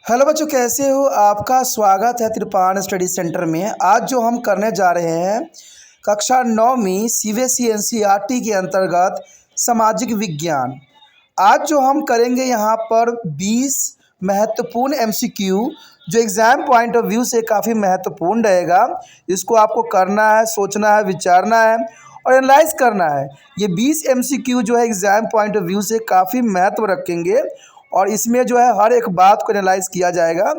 Hello बच्चों, कैसे हो? आपका स्वागत है त्रिपान स्टडी सेंटर में। आज जो हम करने जा रहे हैं कक्षा 9वीं सीबीएसई एनसीईआरटी के अंतर्गत सामाजिक विज्ञान। आज जो हम करेंगे यहाँ पर 20 महत्वपूर्ण एमसीक्यू जो एग्ज़ाम पॉइंट ऑफ व्यू से काफ़ी महत्वपूर्ण रहेगा। इसको आपको करना है, सोचना है, विचारना है और एनालाइज करना है। ये 20 एमसीक्यू जो है एग्ज़ाम पॉइंट ऑफ व्यू से काफ़ी महत्व रखेंगे और इसमें जो है हर एक बात को एनालाइज किया जाएगा।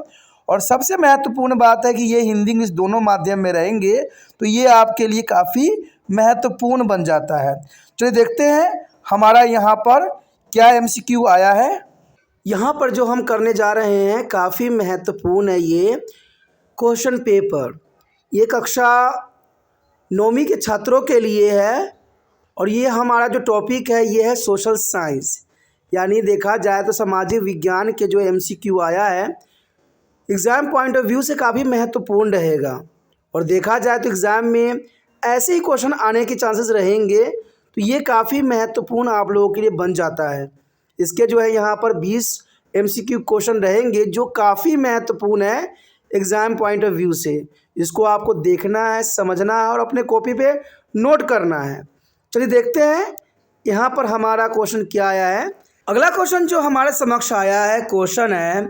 और सबसे महत्वपूर्ण बात है कि ये हिंदी इंग्लिश दोनों माध्यम में रहेंगे, तो ये आपके लिए काफ़ी महत्वपूर्ण बन जाता है। चलिए देखते हैं हमारा यहाँ पर क्या एमसीक्यू आया है। यहाँ पर जो हम करने जा रहे हैं काफ़ी महत्वपूर्ण है ये क्वेश्चन पेपर। ये कक्षा 9वीं के छात्रों के लिए है और ये हमारा जो टॉपिक है ये है सोशल साइंस, यानी देखा जाए तो सामाजिक विज्ञान के जो एमसीक्यू आया है एग्ज़ाम पॉइंट ऑफ व्यू से काफ़ी महत्वपूर्ण रहेगा। और देखा जाए तो एग्ज़ाम में ऐसे ही क्वेश्चन आने के चांसेस रहेंगे, तो ये काफ़ी महत्वपूर्ण आप लोगों के लिए बन जाता है। इसके जो है यहाँ पर 20 एमसीक्यू क्वेश्चन रहेंगे जो काफ़ी महत्वपूर्ण है एग्ज़ाम पॉइंट ऑफ व्यू से। इसको आपको देखना है, समझना है और अपने कॉपी पे नोट करना है। चलिए देखते हैं यहाँ पर हमारा क्वेश्चन क्या आया है। अगला क्वेश्चन जो हमारे समक्ष आया है क्वेश्चन है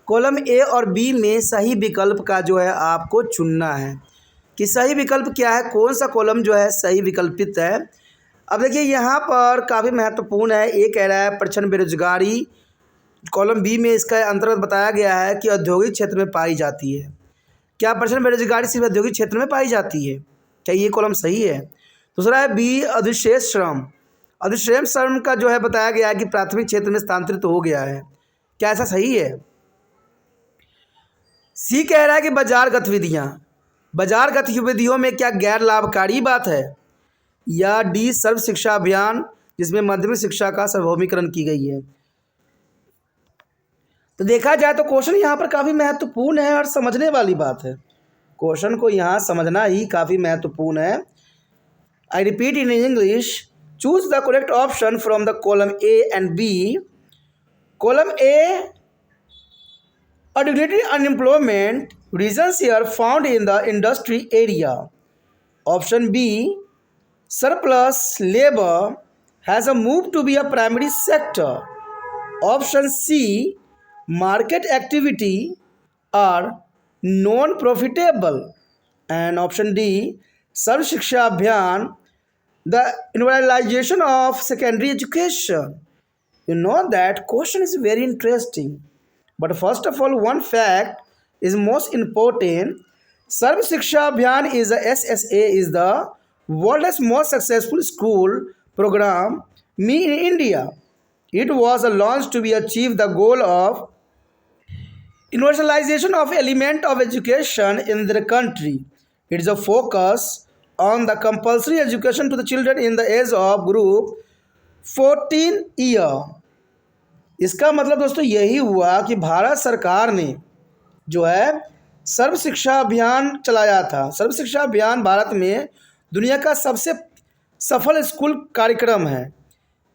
कॉलम ए और बी में सही विकल्प का जो है आपको चुनना है कि सही विकल्प क्या है, कौन सा कॉलम जो है सही विकल्पित है। अब देखिए यहाँ पर काफ़ी महत्वपूर्ण है। ए कह रहा है प्रचंड बेरोजगारी, कॉलम बी में इसका अंतर्गत बताया गया है कि औद्योगिक क्षेत्र में पाई जाती है। क्या प्रचंड बेरोजगारी सिर्फ औद्योगिक क्षेत्र में पाई जाती है? क्या ये कॉलम सही है? दूसरा है बी अधिशेष श्रम, अधिशेष श्रम का जो है बताया गया है कि प्राथमिक क्षेत्र में स्थानांतरित हो गया है। क्या ऐसा सही है? सी कह रहा है कि बाजार गतिविधियाँ, बाजार गतिविधियों में क्या गैर लाभकारी बात है? या डी सर्व शिक्षा अभियान जिसमें माध्यमिक शिक्षा का सार्वभौमिकरण की गई है। तो देखा जाए तो क्वेश्चन यहाँ पर काफ़ी महत्वपूर्ण है और समझने वाली बात है। क्वेश्चन को यहाँ समझना ही काफ़ी महत्वपूर्ण है। I repeat in English, choose the correct option from the column A and B. Column A, dignity unemployment reasons here found in the industry area. Option B, surplus labor has a move to be a primary sector. Option C, market activity are non-profitable. And option D, Sarv Shiksha Abhiyan, the universalization of secondary education. You know that question is very interesting. But first of all, one fact is most important. Sarv Shiksha Abhiyan is the SSA is the world's most successful school program in India. It was launched to be achieve the goal of universalization of element of education in the country. It is a focus on the compulsory education to the children in the age of group 14 year. इसका मतलब दोस्तों यही हुआ कि भारत सरकार ने जो है सर्व शिक्षा अभियान चलाया था। सर्व शिक्षा अभियान भारत में दुनिया का सबसे सफल स्कूल कार्यक्रम है।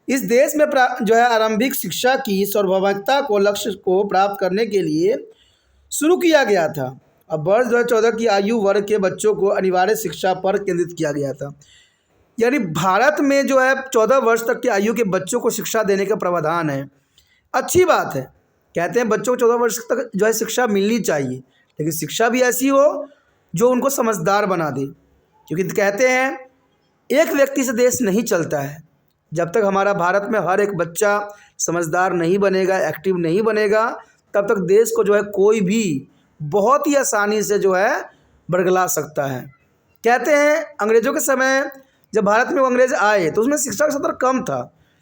इस देश में जो है आरंभिक शिक्षा की सार्वभौमिकता को लक्ष्य को प्राप्त करने के लिए शुरू किया गया था। अब वर्ष 2014 की आयु वर्ग के बच्चों को अनिवार्य शिक्षा पर केंद्रित किया गया था। यानी भारत में जो है 14 वर्ष तक की आयु के बच्चों को शिक्षा देने का प्रावधान है। अच्छी बात है, कहते हैं बच्चों को 14 वर्ष तक जो है शिक्षा मिलनी चाहिए, लेकिन शिक्षा भी ऐसी हो जो उनको समझदार बना दे। क्योंकि कहते हैं एक व्यक्ति से देश नहीं चलता है। जब तक हमारा भारत में हर एक बच्चा समझदार नहीं बनेगा, एक्टिव नहीं बनेगा, तब तक देश को जो है कोई भी बहुत ही आसानी से जो है बरगला सकता है। कहते हैं अंग्रेज़ों के समय जब भारत में अंग्रेज़ आए तो उसमें शिक्षा का स्तर कम था,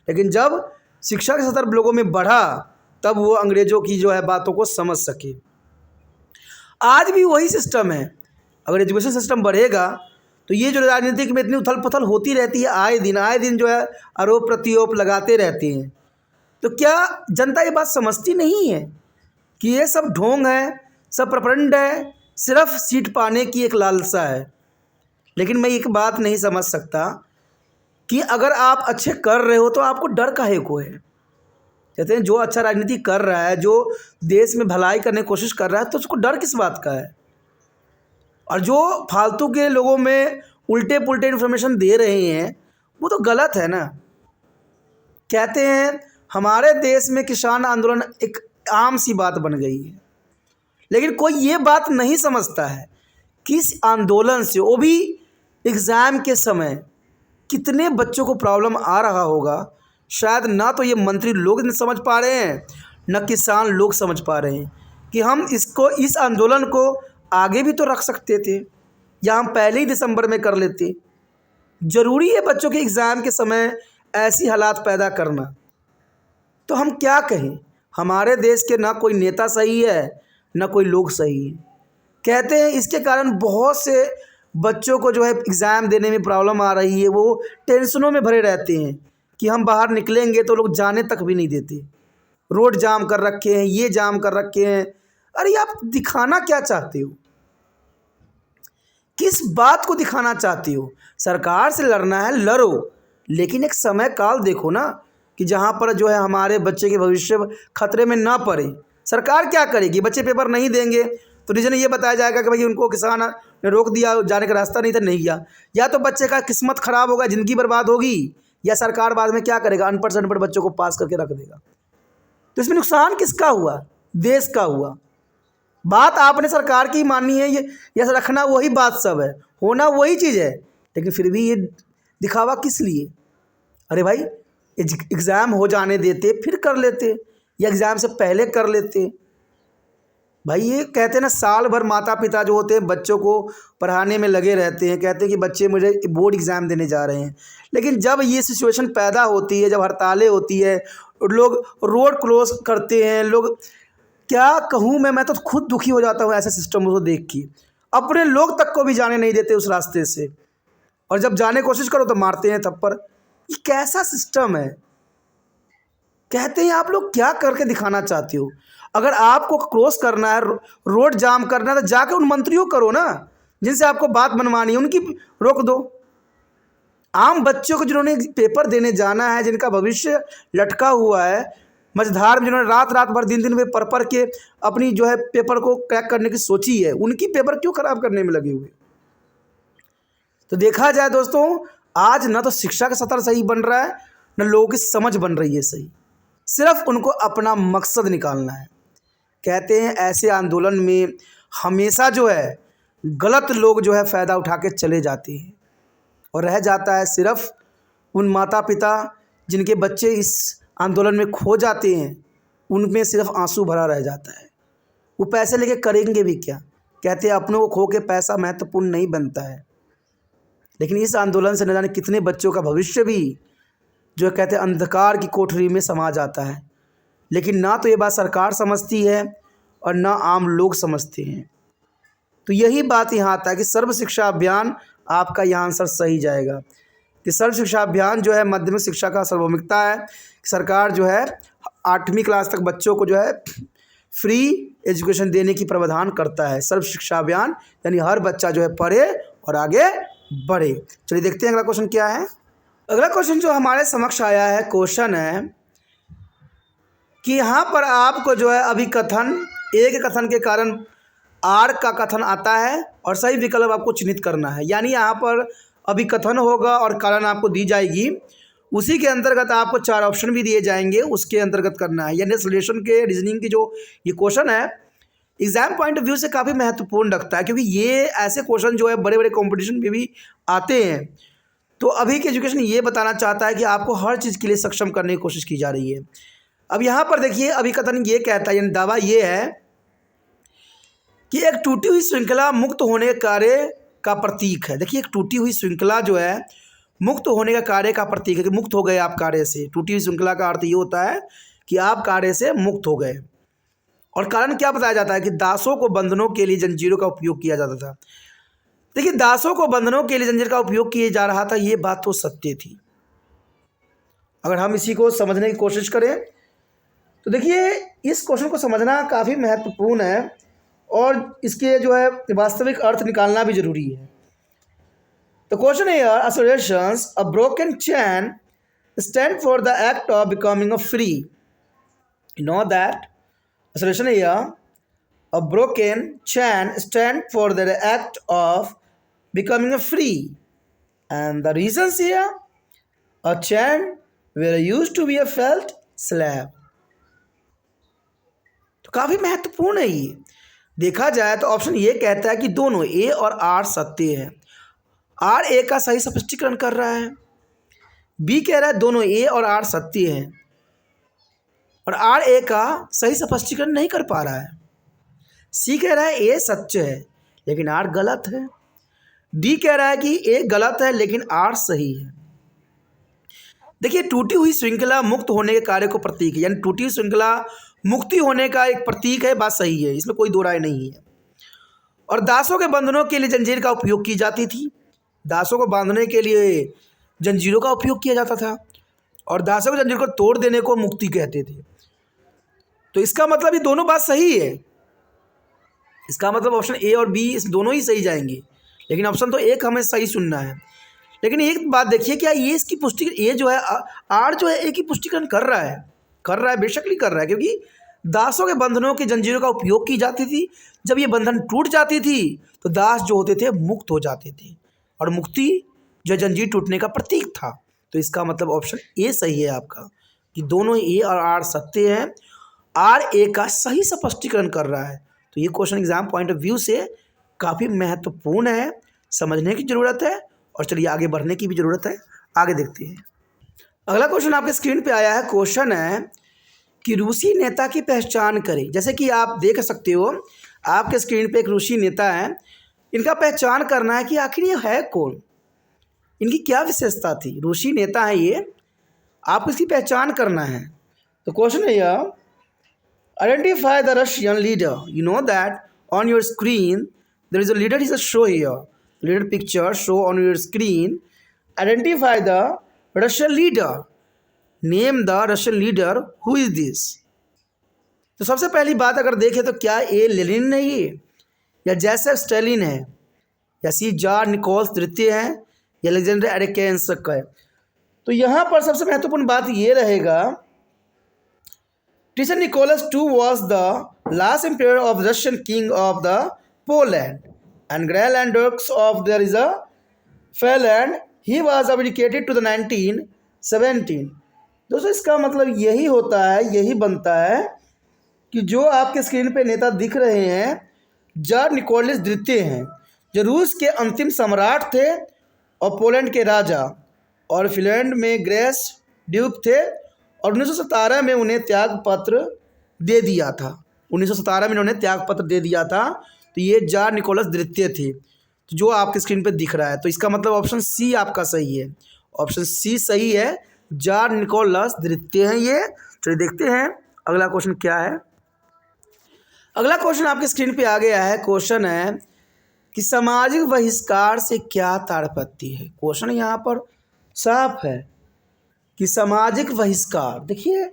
लेकिन जब शिक्षा का स्तर लोगों में बढ़ा तब वो अंग्रेज़ों की जो है बातों को समझ सके। आज भी वही सिस्टम है। अगर एजुकेशन सिस्टम बढ़ेगा तो ये जो राजनीतिक में इतनी उथल पुथल होती रहती है, आए दिन जो है आरोप प्रत्यारोप लगाते रहते हैं, तो क्या जनता ये बात समझती नहीं है कि ये सब ढोंग है, सब प्रपंड है, सिर्फ सीट पाने की एक लालसा है। लेकिन मैं एक बात नहीं समझ सकता कि अगर आप अच्छे कर रहे हो तो आपको डर काहे को है? कहते हैं जो अच्छा राजनीति कर रहा है, जो देश में भलाई करने की कोशिश कर रहा है, तो उसको डर किस बात का है। और जो फालतू के लोगों में उल्टे पुल्टे इन्फॉर्मेशन दे रहे हैं वो तो गलत है ना। कहते हैं हमारे देश में किसान आंदोलन एक आम सी बात बन गई है, लेकिन कोई ये बात नहीं समझता है कि इस आंदोलन से, वो भी एग्ज़ाम के समय, कितने बच्चों को प्रॉब्लम आ रहा होगा। शायद ना तो ये मंत्री लोग समझ पा रहे हैं, न किसान लोग समझ पा रहे हैं कि हम इस आंदोलन को आगे भी तो रख सकते थे, या हम पहले ही दिसंबर में कर लेते। ज़रूरी है बच्चों के एग्ज़ाम के समय ऐसी हालात पैदा करना। तो हम क्या कहें, हमारे देश के ना कोई नेता सही है, ना कोई लोग सही है। कहते हैं इसके कारण बहुत से बच्चों को जो है एग्ज़ाम देने में प्रॉब्लम आ रही है। वो टेंशनों में भरे रहते हैं कि हम बाहर निकलेंगे तो लोग जाने तक भी नहीं देते। रोड जाम कर रखे हैं, ये जाम कर रखे हैं। अरे आप दिखाना क्या चाहते हो, किस बात को दिखाना चाहते हो। सरकार से लड़ना है लड़ो, लेकिन एक समय काल देखो ना कि जहाँ पर जो है हमारे बच्चे के भविष्य खतरे में ना पड़े। सरकार क्या करेगी, बच्चे पेपर नहीं देंगे तो रीजन ये बताया जाएगा कि भाई उनको किसान ने रोक दिया, जाने का रास्ता नहीं था, नहीं गया। या तो बच्चे का किस्मत ख़राब होगा, ज़िंदगी बर्बाद होगी, या सरकार बाद में क्या करेगा, अनपढ़ से अनपढ़ बच्चों को पास करके रख देगा। तो इसमें नुकसान किसका हुआ, देश का हुआ। बात आपने सरकार की माननी है, ये रखना वही बात सब है, होना वही चीज़ है, लेकिन फिर भी ये दिखावा किस लिए। अरे भाई एग्ज़ाम हो जाने देते फिर कर लेते, या एग्ज़ाम से पहले कर लेते। भाई ये कहते हैं ना, साल भर माता पिता जो होते हैं बच्चों को पढ़ाने में लगे रहते हैं, कहते हैं कि बच्चे मुझे बोर्ड एग्ज़ाम देने जा रहे हैं। लेकिन जब ये सिचुएशन पैदा होती है, जब हड़तालें होती है, लोग रोड क्लोज करते हैं, लोग क्या कहूँ मैं तो खुद दुखी हो जाता हूँ ऐसे सिस्टम को देख के। अपने लोग तक को भी जाने नहीं देते उस रास्ते से, और जब जाने की कोशिश करो तो मारते हैं थप्पड़। ये कैसा सिस्टम है। कहते हैं आप लोग क्या करके दिखाना चाहते हो। अगर आपको क्रॉस करना है, रोड जाम करना है, तो जाके उन मंत्रियों करो ना जिनसे आपको बात बनवानी है, उनकी रोक दो। आम बच्चों को जिन्होंने पेपर देने जाना है, जिनका भविष्य लटका हुआ है, मझधार में जिन्होंने रात रात भर दिन दिन में पढ़ के अपनी जो है पेपर को क्रैक करने की सोची है, उनकी पेपर क्यों खराब करने में लगे हुए। तो देखा जाए दोस्तों, आज ना तो शिक्षा का स्तर सही बन रहा है, न लोगों की समझ बन रही है सही। सिर्फ उनको अपना मकसद निकालना है। कहते हैं ऐसे आंदोलन में हमेशा जो है गलत लोग जो है फ़ायदा उठा के चले जाते हैं, और रह जाता है सिर्फ उन माता पिता जिनके बच्चे इस आंदोलन में खो जाते हैं, उनमें सिर्फ आंसू भरा रह जाता है। वो पैसे लेके करेंगे भी क्या। कहते हैं अपनों को खो के पैसा महत्वपूर्ण नहीं बनता है, लेकिन इस आंदोलन से न जाने कितने बच्चों का भविष्य भी जो कहते हैं अंधकार की कोठरी में समा जाता है। लेकिन ना तो ये बात सरकार समझती है और ना आम लोग समझते हैं। तो यही बात यहाँ आता है कि सर्व शिक्षा अभियान, आपका यहाँ आंसर सही जाएगा कि सर्व शिक्षा अभियान जो है माध्यमिक शिक्षा का सार्वभौमिकता है। सरकार जो है 8वीं क्लास तक बच्चों को जो है फ्री एजुकेशन देने की प्रावधान करता है। सर्व शिक्षा अभियान यानी हर बच्चा जो है पढ़े और आगे बढ़े। चलिए देखते हैं अगला क्वेश्चन क्या है। अगला क्वेश्चन जो हमारे समक्ष आया है, क्वेश्चन है कि यहाँ पर आपको जो है अभिकथन, एक कथन के कारण आर का कथन आता है और सही विकल्प आपको चिन्हित करना है। यानी यहाँ पर अभिकथन होगा और कारण आपको दी जाएगी, उसी के अंतर्गत आपको 4 ऑप्शन भी दिए जाएंगे, उसके अंतर्गत करना है। यानी सॉल्यूशन के रीजनिंग की जो ये क्वेश्चन है एग्जाम पॉइंट ऑफ व्यू से काफ़ी महत्वपूर्ण रखता है, क्योंकि ये ऐसे क्वेश्चन जो है बड़े बड़े कॉम्पिटिशन में भी आते हैं। तो अभी की एजुकेशन ये बताना चाहता है कि आपको हर चीज़ के लिए सक्षम करने की कोशिश की जा रही है। अब यहाँ पर देखिए अभिकथन ये कहता है, यानी दावा ये है कि एक टूटी हुई श्रृंखला मुक्त होने के कार्य का प्रतीक है। देखिए एक टूटी हुई श्रृंखला जो है मुक्त होने का कार्य का प्रतीक है कि मुक्त हो गए आप कार्य से। टूटी हुई श्रृंखला का अर्थ ये होता है कि आप कार्य से मुक्त हो गए। और कारण क्या बताया जाता है कि दासों को बंधनों के लिए जंजीरों का उपयोग किया जाता था। देखिए दासों को बंधनों के लिए जंजीर का उपयोग किया जा रहा था, ये बात तो सत्य थी। अगर हम इसी को समझने की कोशिश करें तो देखिए इस क्वेश्चन को समझना काफ़ी महत्वपूर्ण है और इसके जो है वास्तविक अर्थ निकालना भी जरूरी है। तो क्वेश्चन है associations, a broken chain stand for the act of becoming a free। You know that solution here, a broken chain stand for the act of becoming free, and the reasons here, a chain were used to be a felt slab. तो काफी महत्वपूर्ण है ये। देखा जाए तो option ये कहता है कि दोनों ए और आर सत्य है। आर ए का सही स्पष्टीकरण कर रहा है। बी कह रहा है दोनों ए और आर सत्य है, और आर ए का सही स्पष्टीकरण नहीं कर पा रहा है। सी कह रहा है ए सच है लेकिन आर गलत है। डी कह रहा है कि ए गलत है लेकिन आर सही है। देखिए, टूटी हुई श्रृंखला मुक्त होने के कार्य को प्रतीक है, यानी टूटी हुई श्रृंखला मुक्ति होने का एक प्रतीक है। बात सही है, इसमें कोई दो राय नहीं है। और दासों के बंधनों के लिए जंजीर का उपयोग की जाती थी। दासों को बांधने के लिए जंजीरों का उपयोग किया जाता था, और दासों की जंजीर को तोड़ देने को मुक्ति कहते थे। तो इसका मतलब ये दोनों बात सही है। इसका मतलब ऑप्शन ए और बी इस दोनों ही सही जाएंगे, लेकिन ऑप्शन तो एक हमें सही सुनना है। लेकिन एक बात देखिए, क्या ये इसकी पुष्टि, ये जो है आर जो है ए की पुष्टिकरण कर रहा है, बेशक ही कर रहा है, क्योंकि दासों के बंधनों की जंजीरों का उपयोग की जाती थी। जब ये बंधन टूट जाती थी तो दास जो होते थे मुक्त हो जाते थे, और मुक्ति जो जंजीर टूटने का प्रतीक था। तो इसका मतलब ऑप्शन ए सही है आपका, कि दोनों ए और आर सत्य हैं। आर ए का सही स्पष्टीकरण कर रहा है। तो ये question exam point of view से काफ़ी महत्वपूर्ण है, समझने की ज़रूरत है, और चलिए आगे बढ़ने की भी ज़रूरत है। आगे देखते हैं। अगला क्वेश्चन आपके स्क्रीन पे आया है। क्वेश्चन है कि रूसी नेता की पहचान करें। जैसे कि आप देख सकते हो आपके स्क्रीन पे एक रूसी नेता है, इनका पहचान करना है कि आखिर ये है कौन, इनकी क्या विशेषता थी। रूसी नेता है ये, आपको इसकी पहचान करना है। तो क्वेश्चन है यह, identify the Russian leader. You know that on your screen there is a leader is a show here, leader picture show on your screen. Identify the Russian leader, name the Russian leader, who is this. तो सबसे पहली बात अगर देखें तो क्या ए Lenin है ये, या जोसेफ स्टालिन है, या सी जार निकोलस तृतीय है, या अलेक्जेंडर एरेकेंसक है। तो यहाँ पर सबसे महत्वपूर्ण बात ये रहेगा, teacher Nicholas II was the last emperor of the Russian king of the Poland, and Greenland Dukes of there is a Finland. He was abdicated to the 1917. दोस्तों, इसका मतलब यही होता है, यही बनता है कि जो आपके स्क्रीन पे नेता दिख रहे हैं जार निकोलस द्वितीय हैं, जो रूस के अंतिम सम्राट थे और पोलैंड के राजा, और फिनलैंड में ग्रेस ड्यूक थे, और 1917 में उन्हें त्याग पत्र दे दिया था। 1917 में उन्होंने त्याग पत्र दे दिया था। तो ये जार निकोलस द्वितीय थे, तो जो आपके स्क्रीन पे दिख रहा है। तो इसका मतलब ऑप्शन सी आपका सही है, ऑप्शन सी सही है, जार निकोलस द्वितीय हैं ये। चलिए देखते हैं अगला क्वेश्चन क्या है। अगला क्वेश्चन आपके स्क्रीन पे आ गया है। क्वेश्चन है कि सामाजिक बहिष्कार से क्या तात्पर्य है। क्वेश्चन यहाँ पर साफ है कि सामाजिक बहिष्कार। देखिए,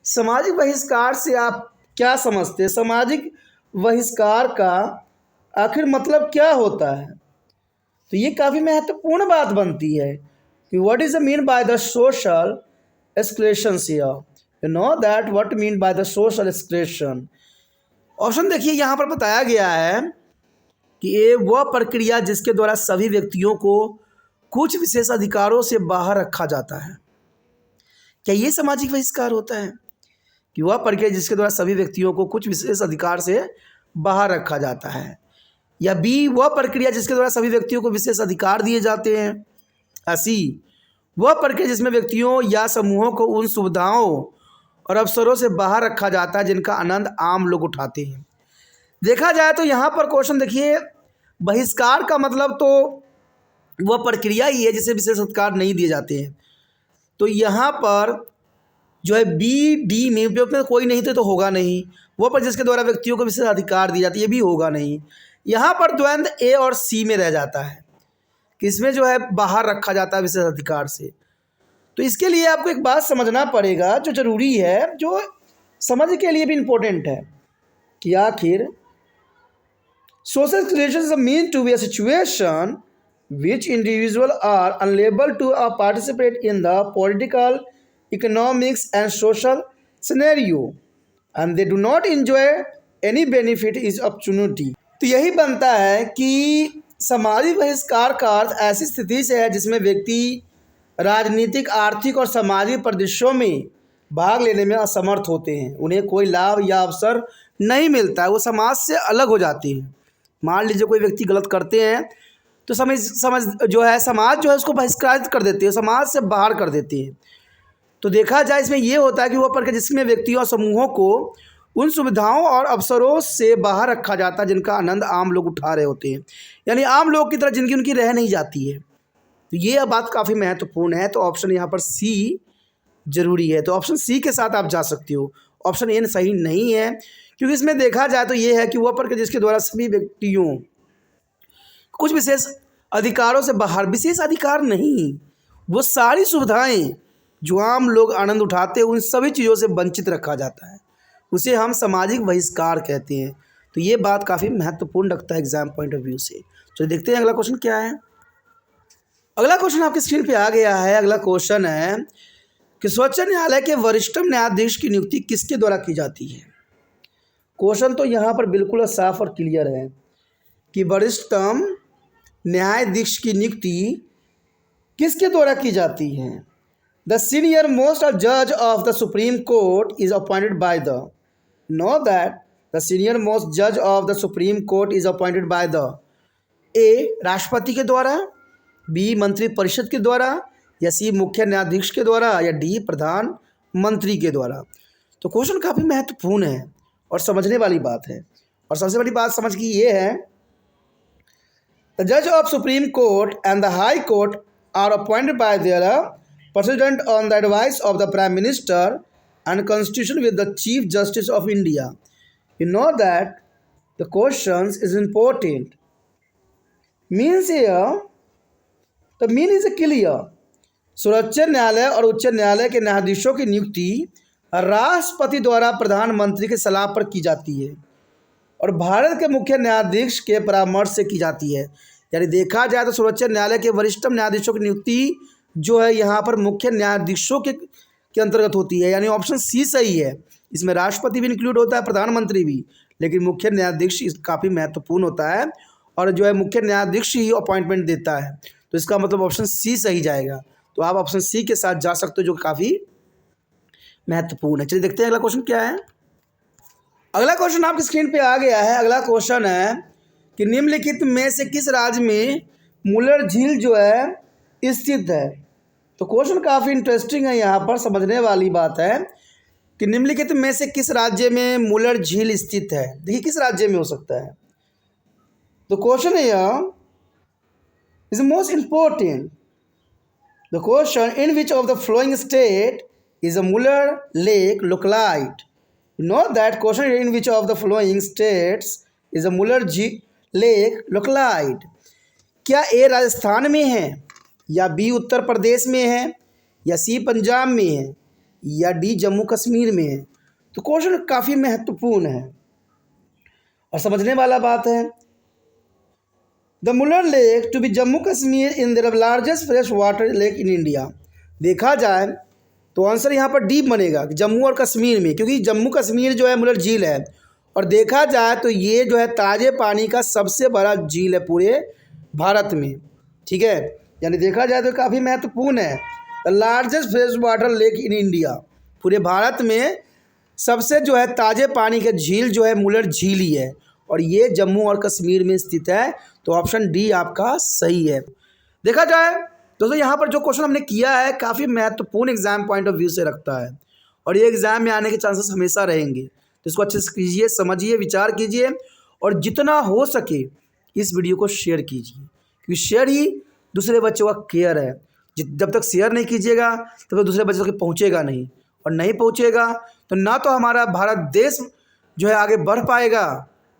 सामाजिक बहिष्कार से आप क्या समझते हैं, सामाजिक बहिष्कार का आखिर मतलब क्या होता है। तो ये काफ़ी महत्वपूर्ण बात बनती है कि what is the mean by the social escalation here. You know that what mean by the social escalation. Option देखिए, यहाँ पर बताया गया है कि ये वह प्रक्रिया जिसके द्वारा सभी व्यक्तियों को कुछ विशेष अधिकारों से बाहर रखा जाता है। क्या ये सामाजिक बहिष्कार होता है कि वह प्रक्रिया जिसके द्वारा सभी व्यक्तियों को कुछ विशेष अधिकार से बाहर रखा जाता है, या बी वह प्रक्रिया जिसके द्वारा सभी व्यक्तियों को विशेष अधिकार दिए जाते हैं, या सी वह प्रक्रिया जिसमें व्यक्तियों या समूहों को उन सुविधाओं और अवसरों से बाहर रखा जाता है जिनका आनंद आम लोग उठाते हैं। देखा जाए तो यहाँ पर क्वेश्चन देखिए, बहिष्कार का मतलब तो वह प्रक्रिया ही है जिसे विशेष अधिकार नहीं दिए जाते हैं। तो यहाँ पर जो है बी डी में उपयोग में कोई नहीं तो होगा नहीं। वह पर जिसके द्वारा व्यक्तियों को विशेष अधिकार दिए जाते हैं, ये भी होगा नहीं। यहाँ पर द्वंद्व ए और सी में रह जाता है कि इसमें जो है बाहर रखा जाता है विशेष अधिकार से। तो इसके लिए आपको एक बात समझना पड़ेगा जो ज़रूरी है, जो समझ के लिए भी इम्पोर्टेंट है, कि आखिर social relations mean to be a situation which individuals are unable to participate in the political, economics and social scenario and they do not enjoy any benefit is opportunity. तो यही बनता है कि सामाजिक बहिष्कार का अर्थ ऐसी स्थिति से है जिसमें व्यक्ति राजनीतिक, आर्थिक और सामाजिक परिदृश्यों में भाग लेने में असमर्थ होते हैं, उन्हें कोई लाभ या अवसर नहीं मिलता है, वो समाज से अलग हो जाती हैं। मान लीजिए कोई व्यक्ति गलत करते हैं तो समझ जो है समाज जो है उसको बहिष्कृत कर देती है, समाज से बाहर कर देती है। तो देखा जाए इसमें ये होता है कि वो पर जिसमें व्यक्तियों और समूहों को उन सुविधाओं और अवसरों से बाहर रखा जाता है जिनका आनंद आम लोग उठा रहे होते हैं, यानी आम लोग की तरह जिनकी उनकी रह नहीं जाती है। तो ये बात काफ़ी महत्वपूर्ण है। तो ऑप्शन यहाँ पर सी जरूरी है। तो ऑप्शन सी के साथ आप जा सकते हो। ऑप्शन ए सही नहीं है, क्योंकि इसमें देखा जाए तो ये है कि वह पर जिसके द्वारा सभी व्यक्तियों कुछ विशेष अधिकारों से बाहर, विशेष अधिकार नहीं, वो सारी सुविधाएं जो आम लोग आनंद उठाते हैं उन सभी चीज़ों से वंचित रखा जाता है, उसे हम सामाजिक बहिष्कार कहते हैं। तो ये बात काफ़ी महत्वपूर्ण रखता है एग्जाम पॉइंट ऑफ व्यू से। तो देखते हैं अगला क्वेश्चन क्या है। अगला क्वेश्चन आपकी स्क्रीन पे आ गया है। अगला क्वेश्चन है कि सर्वोच्च न्यायालय के वरिष्ठतम न्यायाधीश की नियुक्ति किसके द्वारा की जाती है। क्वेश्चन तो यहाँ पर बिल्कुल साफ और क्लियर है कि वरिष्ठतम न्यायाधीश की नियुक्ति किसके द्वारा की जाती है। द सीनियर मोस्ट जज of the supreme court is appointed by the, no that the senior most जज of the supreme court is appointed by the ए राष्ट्रपति के द्वारा, बी मंत्री परिषद के द्वारा, या सी मुख्य न्यायाधीश के द्वारा, या डी प्रधानमंत्री के द्वारा। तो क्वेश्चन काफ़ी महत्वपूर्ण है और समझने वाली बात है। और सबसे बड़ी बात समझ की ये है, द जज of supreme court and the high court are appointed by their president on the advice of the prime minister and constitution with the chief justice of India. You know that the question is important. Means here the mean is clear. सर्वोच्च न्यायालय और उच्च न्यायालय के न्यायाधीशों की नियुक्ति राष्ट्रपति द्वारा प्रधानमंत्री की सलाह पर की जाती है और भारत के मुख्य न्यायाधीश के परामर्श से की जाती है। यानी देखा जाए तो सर्वोच्च न्यायालय के वरिष्ठतम न्यायाधीशों की नियुक्ति जो है यहाँ पर मुख्य न्यायाधीशों के अंतर्गत होती है। यानी ऑप्शन सी सही है। इसमें राष्ट्रपति भी इंक्लूड होता है, प्रधानमंत्री भी, लेकिन मुख्य न्यायाधीश काफ़ी महत्वपूर्ण होता है और जो है मुख्य न्यायाधीश ही अपॉइंटमेंट देता है। तो इसका मतलब ऑप्शन सी सही जाएगा। तो आप ऑप्शन सी के साथ जा सकते हो जो काफ़ी महत्वपूर्ण है। चलिए देखते हैं अगला क्वेश्चन क्या है। अगला क्वेश्चन आपकी स्क्रीन पे आ गया है। अगला क्वेश्चन है कि निम्नलिखित में से किस राज्य में मुलर झील जो है स्थित है। तो क्वेश्चन काफ़ी इंटरेस्टिंग है, यहाँ पर समझने वाली बात है कि निम्नलिखित में से किस राज्य में मुलर झील स्थित है। देखिए किस राज्य में हो सकता है। तो क्वेश्चन है is most important. The question, in which of the following state is a Muller Lake localized? You know that question, in which of the following states is a Muller Lake localized? क्या ए राजस्थान में है, या B Uttar Pradesh में है, या सी पंजाब में है, या डी जम्मू कश्मीर में है। तो क्वेश्चन काफ़ी महत्वपूर्ण है और समझने वाला बात है। The Wular lake to be Jammu Kashmir in the largest fresh water lake in India. देखा जाए तो आंसर यहाँ पर डी बनेगा, जम्मू और कश्मीर में, क्योंकि जम्मू कश्मीर जो है मुलर झील है। और देखा जाए तो ये जो है ताज़े पानी का सबसे बड़ा झील है पूरे भारत में, ठीक है। यानी देखा जाए तो काफ़ी महत्वपूर्ण है। The largest fresh water lake in India, पूरे भारत में सबसे जो है ताज़े पानी का झील जो है मुलर झील ही है, और ये जम्मू और कश्मीर में स्थित है। तो ऑप्शन डी आपका सही है। देखा जाए दोस्तों यहाँ पर जो क्वेश्चन हमने किया है काफ़ी महत्वपूर्ण एग्जाम पॉइंट ऑफ व्यू से रखता है, और ये एग्जाम में आने के चांसेस हमेशा रहेंगे। तो इसको अच्छे से कीजिए, समझिए, विचार कीजिए, और जितना हो सके इस वीडियो को शेयर कीजिए, क्योंकि शेयर ही दूसरे बच्चों का केयर है। जब तक शेयर नहीं कीजिएगा तब तक दूसरे बच्चों तक पहुँचेगा नहीं, और नहीं पहुँचेगा तो ना तो हमारा भारत देश जो है आगे बढ़ पाएगा,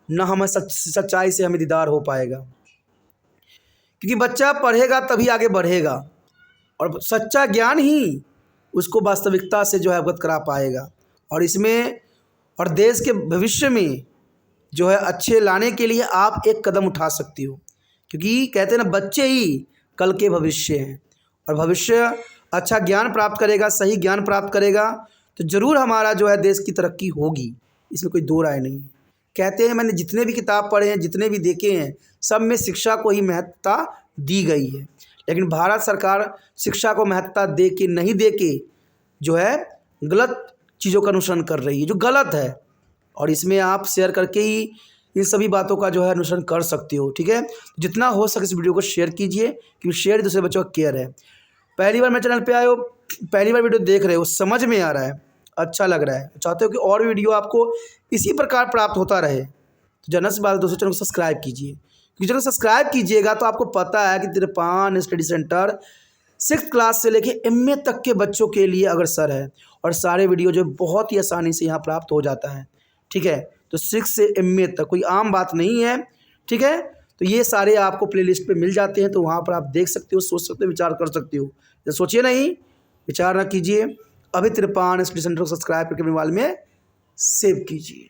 ना हमें सच्चाई से हमें दीदार हो पाएगा। क्योंकि बच्चा पढ़ेगा तभी आगे बढ़ेगा, और सच्चा ज्ञान ही उसको वास्तविकता से जो है अवगत करा पाएगा। और इसमें और देश के भविष्य में जो है अच्छे लाने के लिए आप एक कदम उठा सकती हो, क्योंकि कहते हैं ना बच्चे ही कल के भविष्य हैं, और भविष्य अच्छा ज्ञान प्राप्त करेगा, सही ज्ञान प्राप्त करेगा तो ज़रूर हमारा जो है देश की तरक्की होगी। इसमें कोई दो राय नहीं है। कहते हैं मैंने जितने भी किताब पढ़े हैं, जितने भी देखे हैं, सब में शिक्षा को ही महत्वता दी गई है। लेकिन भारत सरकार शिक्षा को महत्वता दे के नहीं दे के जो है गलत चीज़ों का अनुसरण कर रही है, जो गलत है। और इसमें आप शेयर करके ही इन सभी बातों का जो है अनुसरण कर सकते हो। ठीक है, जितना हो सके इस वीडियो को शेयर कीजिए, क्योंकि शेयर दूसरे बच्चों का केयर है। पहली बार मेरे चैनल पे आए हो, पहली बार वीडियो देख रहे हो, समझ में आ रहा है, अच्छा लग रहा है, चाहते हो कि और वीडियो आपको इसी प्रकार प्राप्त होता रहे, तो जनरल सी बात दोस्तों, चैनल को सब्सक्राइब कीजिए। क्योंकि चैनल सब्सक्राइब कीजिएगा तो आपको पता है कि तिरपान स्टडी सेंटर 6th क्लास से लेके MA तक के बच्चों के लिए अग्रसर है, और सारे वीडियो जो बहुत ही आसानी से यहाँ प्राप्त हो जाता है। ठीक है, तो 6 से MA तक कोई आम बात नहीं है। ठीक है, तो ये सारे आपको प्लेलिस्ट पे मिल जाते हैं, तो वहाँ पर आप देख सकते हो, सोच सकते हो, विचार कर सकते हो। तो सोचिए नहीं, विचार ना कीजिए, अभी तिरपान स्टडी सेंटर को सब्सक्राइब करके मोबाइल में सेव कीजिए।